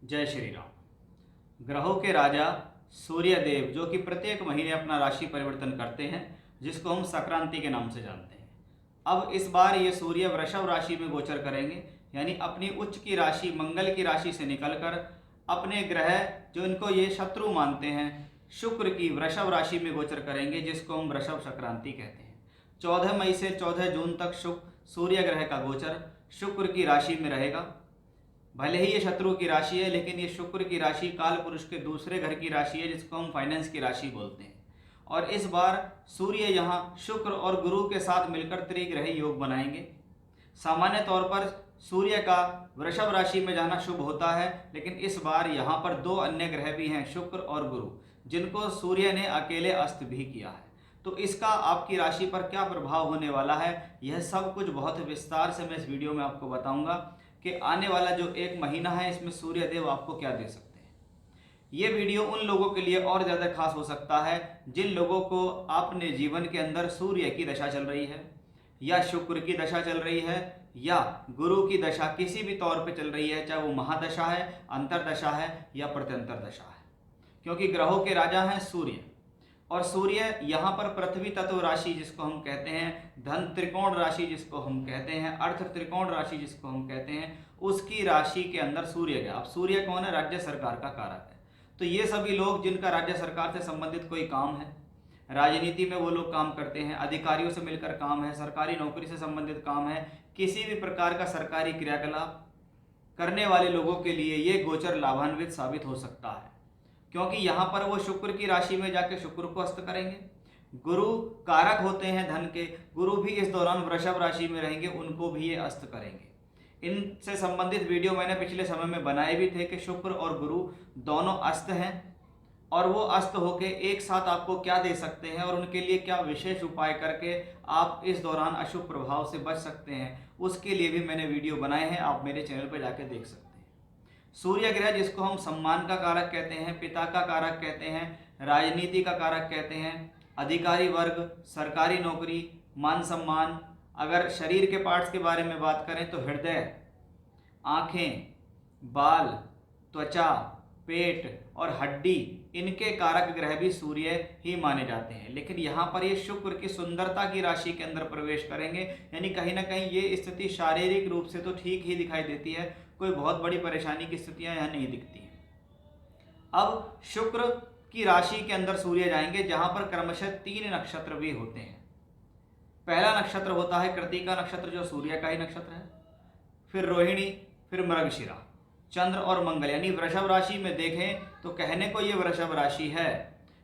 जय श्री राम। ग्रहों के राजा सूर्य देव जो कि प्रत्येक महीने अपना राशि परिवर्तन करते हैं, जिसको हम संक्रांति के नाम से जानते हैं। अब इस बार ये सूर्य वृषभ राशि में गोचर करेंगे, यानी अपनी उच्च की राशि मंगल की राशि से निकलकर अपने ग्रह जो इनको ये शत्रु मानते हैं शुक्र की वृषभ राशि में गोचर करेंगे, जिसको हम वृषभ संक्रांति कहते हैं। 14 मई से 14 जून तक सूर्य ग्रह का गोचर शुक्र की राशि में रहेगा। भले ही ये शत्रु की राशि है, लेकिन ये शुक्र की राशि काल पुरुष के दूसरे घर की राशि है, जिसको हम फाइनेंस की राशि बोलते हैं। और इस बार सूर्य यहाँ शुक्र और गुरु के साथ मिलकर त्रिग्रही योग बनाएंगे। सामान्य तौर पर सूर्य का वृषभ राशि में जाना शुभ होता है, लेकिन इस बार यहाँ पर दो अन्य ग्रह भी हैं, शुक्र और गुरु, जिनको सूर्य ने अकेले अस्त भी किया है। तो इसका आपकी राशि पर क्या प्रभाव होने वाला है, यह सब कुछ बहुत विस्तार से मैं इस वीडियो में आपको बताऊंगा कि आने वाला जो एक महीना है इसमें सूर्य देव आपको क्या दे सकते हैं। ये वीडियो उन लोगों के लिए और ज़्यादा खास हो सकता है जिन लोगों को अपने जीवन के अंदर सूर्य की दशा चल रही है, या शुक्र की दशा चल रही है, या गुरु की दशा किसी भी तौर पे चल रही है, चाहे वो महादशा है, अंतरदशा है या प्रत्यंतर दशा है। क्योंकि ग्रहों के राजा हैं सूर्य, और सूर्य यहाँ पर पृथ्वी तत्व राशि जिसको हम कहते हैं, धन त्रिकोण राशि जिसको हम कहते हैं, अर्थ त्रिकोण राशि जिसको हम कहते हैं, उसकी राशि के अंदर सूर्य गया। अब सूर्य कौन है? राज्य सरकार का कारक है। तो ये सभी लोग जिनका राज्य सरकार से संबंधित कोई काम है, राजनीति में वो लोग काम करते हैं, अधिकारियों से मिलकर काम है, सरकारी नौकरी से संबंधित काम है, किसी भी प्रकार का सरकारी क्रियाकलाप करने वाले लोगों के लिए ये गोचर लाभान्वित साबित हो सकता है। क्योंकि यहाँ पर वो शुक्र की राशि में जाके शुक्र को अस्त करेंगे। गुरु कारक होते हैं धन के, गुरु भी इस दौरान वृषभ राशि में रहेंगे, उनको भी ये अस्त करेंगे। इनसे संबंधित वीडियो मैंने पिछले समय में बनाए भी थे कि शुक्र और गुरु दोनों अस्त हैं, और वो अस्त होके एक साथ आपको क्या दे सकते हैं और उनके लिए क्या विशेष उपाय करके आप इस दौरान अशुभ प्रभाव से बच सकते हैं, उसके लिए भी मैंने वीडियो बनाए हैं, आप मेरे चैनल पर जाके देख सकते हैं। सूर्य ग्रह जिसको हम सम्मान का कारक कहते हैं, पिता का कारक कहते हैं, राजनीति का कारक कहते हैं, अधिकारी वर्ग, सरकारी नौकरी, मान सम्मान। अगर शरीर के पार्ट्स के बारे में बात करें तो हृदय, आँखें, बाल, त्वचा, पेट और हड्डी, इनके कारक ग्रह भी सूर्य ही माने जाते हैं। लेकिन यहाँ पर ये शुक्र की सुंदरता की राशि के अंदर प्रवेश करेंगे, यानी कहीं ना कहीं ये स्थिति शारीरिक रूप से तो ठीक ही दिखाई देती है, कोई बहुत बड़ी परेशानी की स्थितियां यहाँ नहीं दिखती हैं। अब शुक्र की राशि के अंदर सूर्य जाएंगे, जहां पर क्रमशः 3 नक्षत्र भी होते हैं। पहला नक्षत्र होता है कृत्तिका नक्षत्र, जो सूर्य का ही नक्षत्र है, फिर रोहिणी, फिर मृगशिरा, चंद्र और मंगल। यानी वृषभ राशि में देखें तो कहने को ये वृषभ राशि है,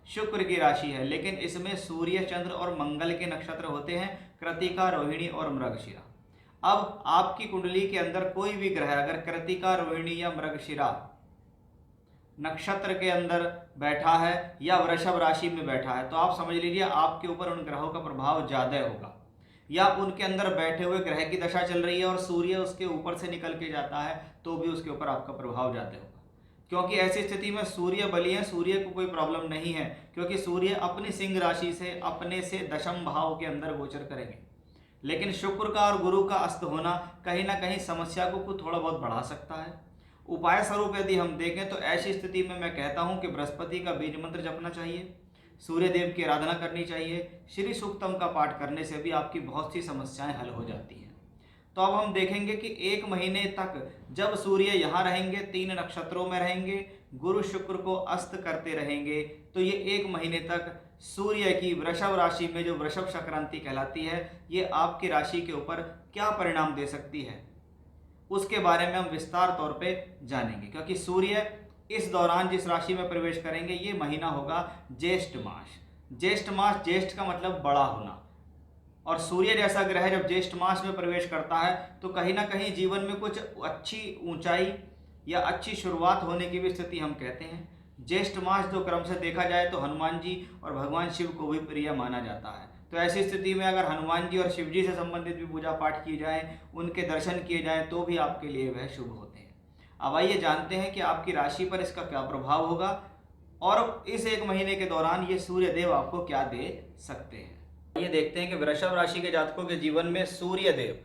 शुक्र की राशि है, लेकिन इसमें सूर्य, चंद्र और मंगल के नक्षत्र होते हैं, कृत्तिका, रोहिणी और मृगशिरा। अब आपकी कुंडली के अंदर कोई भी ग्रह अगर कृत्तिका, रोहिणी या मृगशिरा नक्षत्र के अंदर बैठा है या वृषभ राशि में बैठा है, तो आप समझ लीजिए आपके ऊपर उन ग्रहों का प्रभाव ज़्यादा होगा। या उनके अंदर बैठे हुए ग्रह की दशा चल रही है और सूर्य उसके ऊपर से निकल के जाता है, तो भी उसके ऊपर आपका प्रभाव ज़्यादा होगा। क्योंकि ऐसी स्थिति में सूर्य बली है, सूर्य को कोई प्रॉब्लम नहीं है, क्योंकि सूर्य अपनी सिंह राशि से अपने से दशम भाव के अंदर गोचर करेंगे। लेकिन शुक्र का और गुरु का अस्त होना कहीं ना कहीं समस्या को थोड़ा बहुत बढ़ा सकता है। उपाय स्वरूप यदि हम देखें तो ऐसी स्थिति में मैं कहता हूं कि बृहस्पति का बीज मंत्र जपना चाहिए, सूर्य देव की आराधना करनी चाहिए, श्री सूक्तम का पाठ करने से भी आपकी बहुत सी समस्याएं हल हो जाती हैं। तो अब हम देखेंगे कि एक महीने तक जब सूर्य यहाँ रहेंगे, 3 नक्षत्रों में रहेंगे, गुरु शुक्र को अस्त करते रहेंगे, तो ये एक महीने तक सूर्य की वृषभ राशि में जो वृषभ संक्रांति कहलाती है, ये आपकी राशि के ऊपर क्या परिणाम दे सकती है, उसके बारे में हम विस्तार तौर पे जानेंगे। क्योंकि सूर्य इस दौरान जिस राशि में प्रवेश करेंगे, ये महीना होगा ज्येष्ठ मास। ज्येष्ठ मास, ज्येष्ठ का मतलब बड़ा होना, और सूर्य जैसा ग्रह जब ज्येष्ठ मास में प्रवेश करता है तो कहीं ना कहीं जीवन में कुछ अच्छी ऊंचाई या अच्छी शुरुआत होने की भी स्थिति हम कहते हैं। ज्येष्ठ मास जो क्रम से देखा जाए तो हनुमान जी और भगवान शिव को भी प्रिय माना जाता है। तो ऐसी स्थिति में अगर हनुमान जी और शिव जी से संबंधित भी पूजा पाठ किए जाएँ, उनके दर्शन किए जाएँ, तो भी आपके लिए वह शुभ होते हैं। अब आइए जानते हैं कि आपकी राशि पर इसका क्या प्रभाव होगा और इस एक महीने के दौरान ये सूर्य देव आपको क्या दे सकते हैं। ये देखते हैं कि वृषभ राशि के जातकों के जीवन में सूर्य देव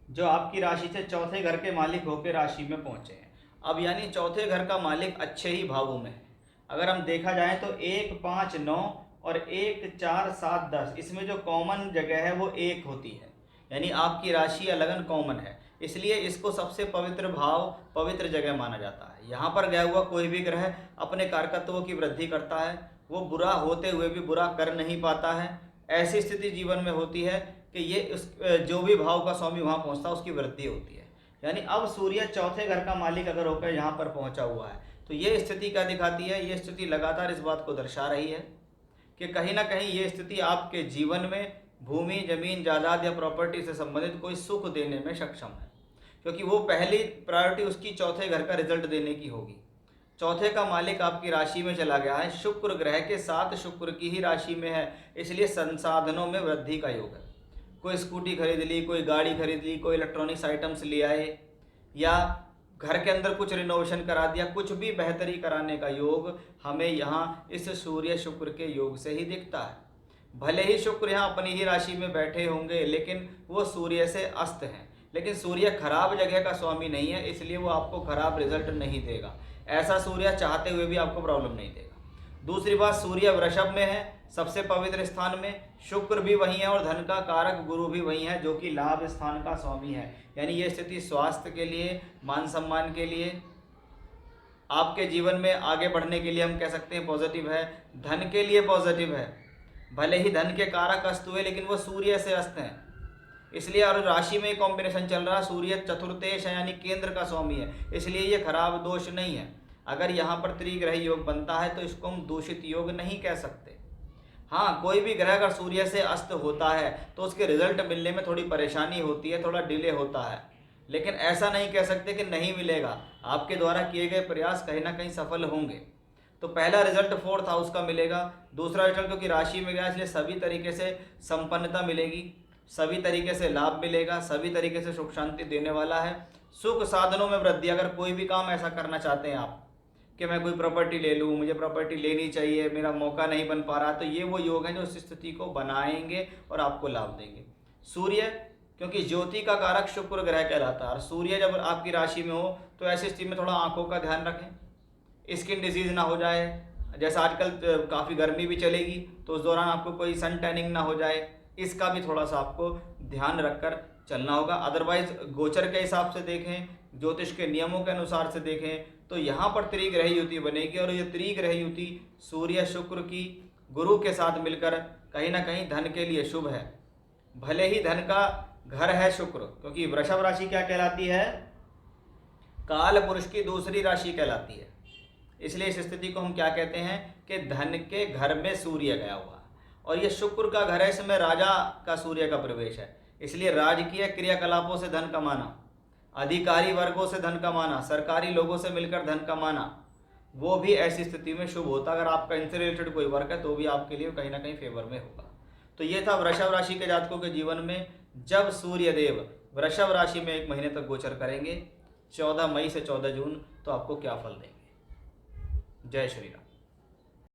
जो आपकी राशि से चौथे घर के मालिक होकर राशि में पहुंचे हैं। अब यानी चौथे घर का मालिक अच्छे ही भावों में है। अगर हम देखा जाए तो 1, 5, 9 और 1, 4, 7, 10 इसमें जो कॉमन जगह है वो 1 होती है, यानी आपकी राशि या लगन कॉमन है, इसलिए इसको सबसे पवित्र भाव, पवित्र जगह माना जाता है। यहाँ पर गया हुआ कोई भी ग्रह अपने कारकत्वों की वृद्धि करता है, वो बुरा होते हुए भी बुरा कर नहीं पाता है। ऐसी स्थिति जीवन में होती है कि ये जो भी भाव का स्वामी वहाँ पहुँचता है उसकी वृद्धि होती है। यानी अब सूर्य चौथे घर का मालिक अगर होकर यहाँ पर पहुँचा हुआ है तो ये स्थिति क्या दिखाती है? ये स्थिति लगातार इस बात को दर्शा रही है कि कहीं ना कहीं ये स्थिति आपके जीवन में भूमि, जमीन, जायदाद या प्रॉपर्टी से संबंधित कोई सुख देने में सक्षम है, क्योंकि वो पहली प्रायोरिटी उसकी चौथे घर का रिजल्ट देने की होगी। चौथे का मालिक आपकी राशि में चला गया है, शुक्र ग्रह के साथ शुक्र की ही राशि में है, इसलिए संसाधनों में वृद्धि का योग है। कोई स्कूटी खरीद ली, कोई गाड़ी खरीद ली, कोई इलेक्ट्रॉनिक्स आइटम्स ले आए, या घर के अंदर कुछ रिनोवेशन करा दिया, कुछ भी बेहतरी कराने का योग हमें यहाँ इस सूर्य शुक्र के योग से ही दिखता है। भले ही शुक्र यहाँ अपनी ही राशि में बैठे होंगे, लेकिन वो सूर्य से अस्त हैं, लेकिन सूर्य खराब जगह का स्वामी नहीं है, इसलिए वो आपको खराब रिजल्ट नहीं देगा। ऐसा सूर्य चाहते हुए भी आपको प्रॉब्लम नहीं देगा। दूसरी बात, सूर्य वृषभ में है, सबसे पवित्र स्थान में, शुक्र भी वही है और धन का कारक गुरु भी वही है जो कि लाभ स्थान का स्वामी है। यानी ये स्थिति स्वास्थ्य के लिए, मान सम्मान के लिए, आपके जीवन में आगे बढ़ने के लिए हम कह सकते हैं पॉजिटिव है। धन के लिए पॉजिटिव है, भले ही धन के कारक अस्त हुए लेकिन वो सूर्य से अस्त हैं, इसलिए और राशि में कॉम्बिनेशन चल रहा है, सूर्य चतुर्थेश है यानी केंद्र का स्वामी है, इसलिए ये खराब दोष नहीं है। अगर यहाँ पर त्रिग्रह योग बनता है तो इसको हम दूषित योग नहीं कह सकते। हाँ, कोई भी ग्रह अगर सूर्य से अस्त होता है तो उसके रिजल्ट मिलने में थोड़ी परेशानी होती है, थोड़ा डिले होता है, लेकिन ऐसा नहीं कह सकते कि नहीं मिलेगा। आपके द्वारा किए गए प्रयास कहीं ना कहीं सफल होंगे। तो पहला रिजल्ट 4th हाउस का मिलेगा, दूसरा रिजल्ट क्योंकि राशि में गया इसलिए सभी तरीके से संपन्नता मिलेगी, सभी तरीके से लाभ मिलेगा, सभी तरीके से सुख शांति देने वाला है। सुख साधनों में वृद्धि, अगर कोई भी काम ऐसा करना चाहते हैं आप कि मैं कोई प्रॉपर्टी ले लूँ, मुझे प्रॉपर्टी लेनी चाहिए, मेरा मौका नहीं बन पा रहा, तो ये वो योग हैं जो उस स्थिति को बनाएंगे और आपको लाभ देंगे। सूर्य क्योंकि ज्योति का कारक शुक्र ग्रह कहलाता है, और सूर्य जब आपकी राशि में हो तो ऐसी स्थिति में थोड़ा आंखों का ध्यान रखें, स्किन डिजीज ना हो जाए। जैसा आजकल काफ़ी गर्मी भी चलेगी तो उस दौरान आपको कोई सन टैनिंग ना हो जाए, इसका भी थोड़ा सा आपको ध्यान रखकर चलना होगा। अदरवाइज गोचर के हिसाब से देखें, ज्योतिष के नियमों के अनुसार से देखें तो यहाँ पर त्रिग्रह युति बनेगी, और ये त्रिग्रह युति सूर्य शुक्र की गुरु के साथ मिलकर कहीं ना कहीं धन के लिए शुभ है। भले ही धन का घर है शुक्र, क्योंकि वृषभ राशि क्या कहलाती है? काल पुरुष की दूसरी राशि कहलाती है, इसलिए इस स्थिति को हम क्या कहते हैं कि धन के घर में सूर्य गया हुआ, और ये शुक्र का घर है, इसमें राजा का सूर्य का प्रवेश है, इसलिए राजकीय क्रियाकलापों से धन कमाना, अधिकारी वर्गों से धन कमाना, सरकारी लोगों से मिलकर धन कमाना, वो भी ऐसी स्थिति में शुभ होता। अगर आपका इनसे रिलेटेड कोई वर्क है तो भी आपके लिए कहीं ना कहीं फेवर में होगा। तो ये था वृषभ राशि के जातकों के जीवन में जब सूर्य देव वृषभ राशि में 1 महीने तक गोचर करेंगे 14 मई से 14 जून, तो आपको क्या फल देंगे। जय श्री राम।